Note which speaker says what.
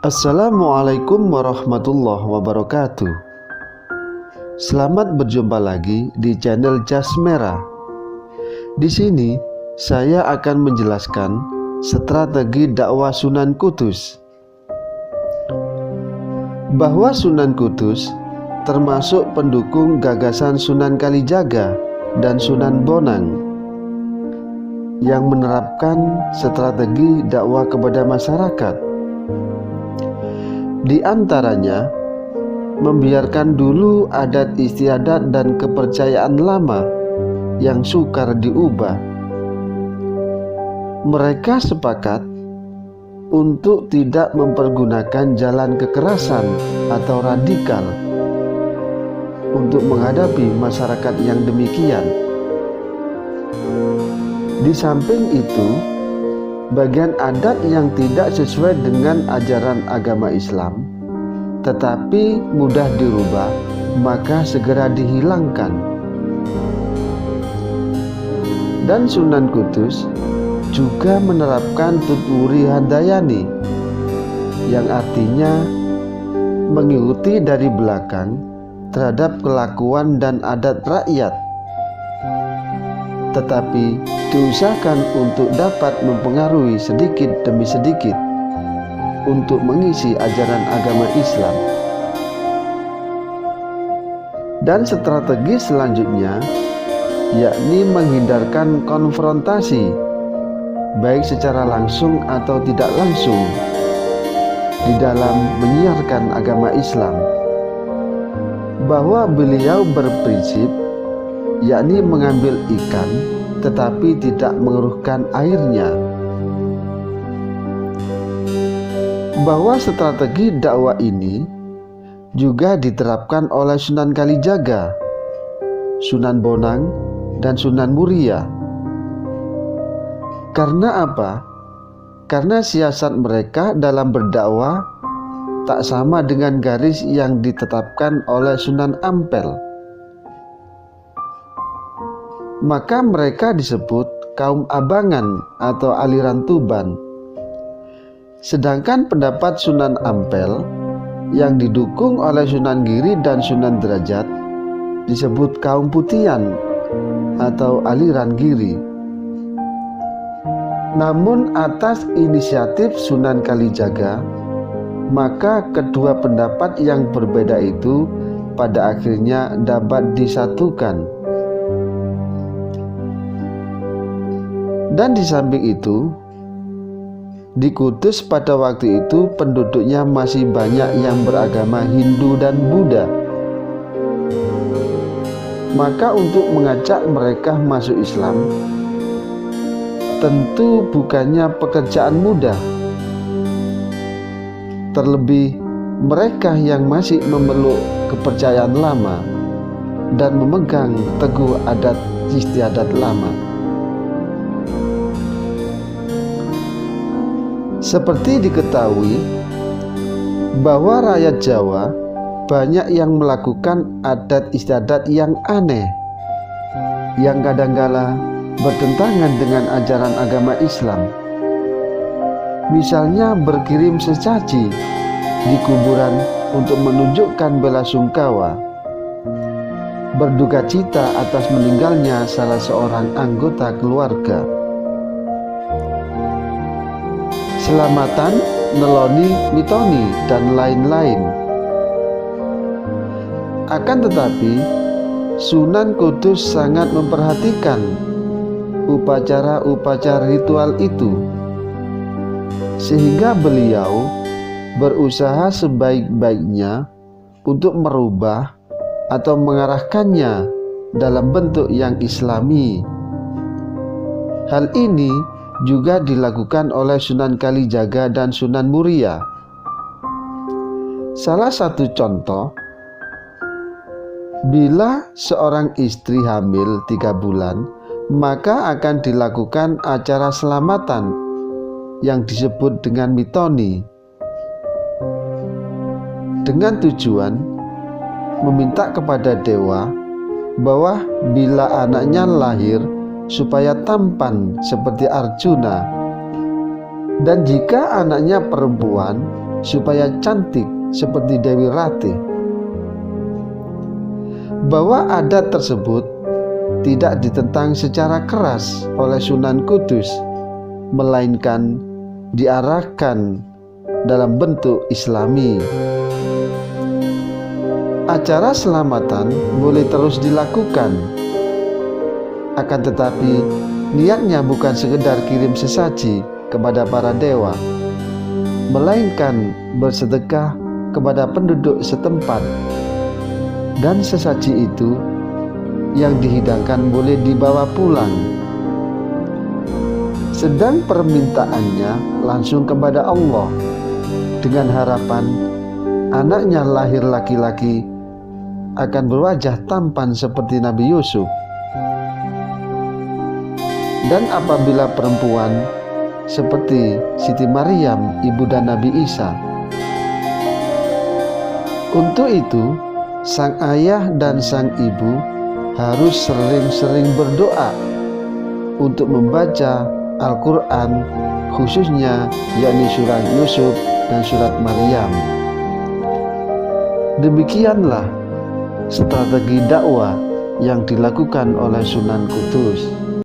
Speaker 1: Assalamualaikum warahmatullahi wabarakatuh. Selamat berjumpa lagi di channel Jas Merah. Di sini saya akan menjelaskan strategi dakwah Sunan Kudus. Bahwa Sunan Kudus termasuk pendukung gagasan Sunan Kalijaga dan Sunan Bonang yang menerapkan strategi dakwah kepada masyarakat. Di antaranya, membiarkan dulu adat istiadat dan kepercayaan lama yang sukar diubah. Mereka sepakat untuk tidak mempergunakan jalan kekerasan atau radikal untuk menghadapi masyarakat yang demikian. Di samping itu, bagian adat yang tidak sesuai dengan ajaran agama Islam tetapi mudah dirubah, maka segera dihilangkan. Dan Sunan Kudus juga menerapkan tuturi handayani, yang artinya mengikuti dari belakang terhadap kelakuan dan adat rakyat, tetapi diusahakan untuk dapat mempengaruhi sedikit demi sedikit untuk mengisi ajaran agama Islam. Dan strategi selanjutnya yakni menghindarkan konfrontasi, baik secara langsung atau tidak langsung, di dalam menyiarkan agama Islam. Bahwa beliau berprinsip yakni mengambil ikan tetapi tidak mengeruhkan airnya. Bahwa strategi dakwah ini juga diterapkan oleh Sunan Kalijaga, Sunan Bonang, dan Sunan Muria. Karena apa? Karena siasat mereka dalam berdakwah tak sama dengan garis yang ditetapkan oleh Sunan Ampel. Maka mereka disebut kaum abangan atau aliran Tuban. Sedangkan pendapat Sunan Ampel yang didukung oleh Sunan Giri dan Sunan Derajat disebut kaum Putian atau aliran Giri. Namun atas inisiatif Sunan Kalijaga, maka kedua pendapat yang berbeda itu pada akhirnya dapat disatukan. Dan di samping itu, di Kudus pada waktu itu penduduknya masih banyak yang beragama Hindu dan Buddha. Maka untuk mengajak mereka masuk Islam tentu bukannya pekerjaan mudah. Terlebih mereka yang masih memeluk kepercayaan lama dan memegang teguh adat istiadat lama. Seperti diketahui bahwa rakyat Jawa banyak yang melakukan adat istiadat yang aneh, yang kadangkala bertentangan dengan ajaran agama Islam. Misalnya berkirim sesaji di kuburan untuk menunjukkan bela sungkawa, berduka cita atas meninggalnya salah seorang anggota keluarga, selamatan, neloni, mitoni, dan lain-lain. Akan tetapi, Sunan Kudus sangat memperhatikan upacara-upacara ritual itu, sehingga beliau berusaha sebaik-baiknya untuk merubah atau mengarahkannya dalam bentuk yang islami. Hal ini juga dilakukan oleh Sunan Kalijaga dan Sunan Muria. Salah satu contoh, bila seorang istri hamil 3 bulan, maka akan dilakukan acara selamatan yang disebut dengan mitoni, dengan tujuan meminta kepada dewa bahwa bila anaknya lahir supaya tampan seperti Arjuna, dan jika anaknya perempuan supaya cantik seperti Dewi Ratih. Bahwa adat tersebut tidak ditentang secara keras oleh Sunan Kudus, melainkan diarahkan dalam bentuk Islami. Acara selamatan boleh terus dilakukan, akan tetapi niatnya bukan sekedar kirim sesaji kepada para dewa, melainkan bersedekah kepada penduduk setempat, dan sesaji itu yang dihidangkan boleh dibawa pulang, sedang permintaannya langsung kepada Allah dengan harapan anaknya lahir laki-laki akan berwajah tampan seperti Nabi Yusuf, dan apabila perempuan seperti Siti Maryam, ibunda Nabi Isa. Untuk itu, sang ayah dan sang ibu harus sering-sering berdoa untuk membaca Al-Quran, khususnya yakni surat Yusuf dan surat Maryam. Demikianlah strategi dakwah yang dilakukan oleh Sunan Kudus.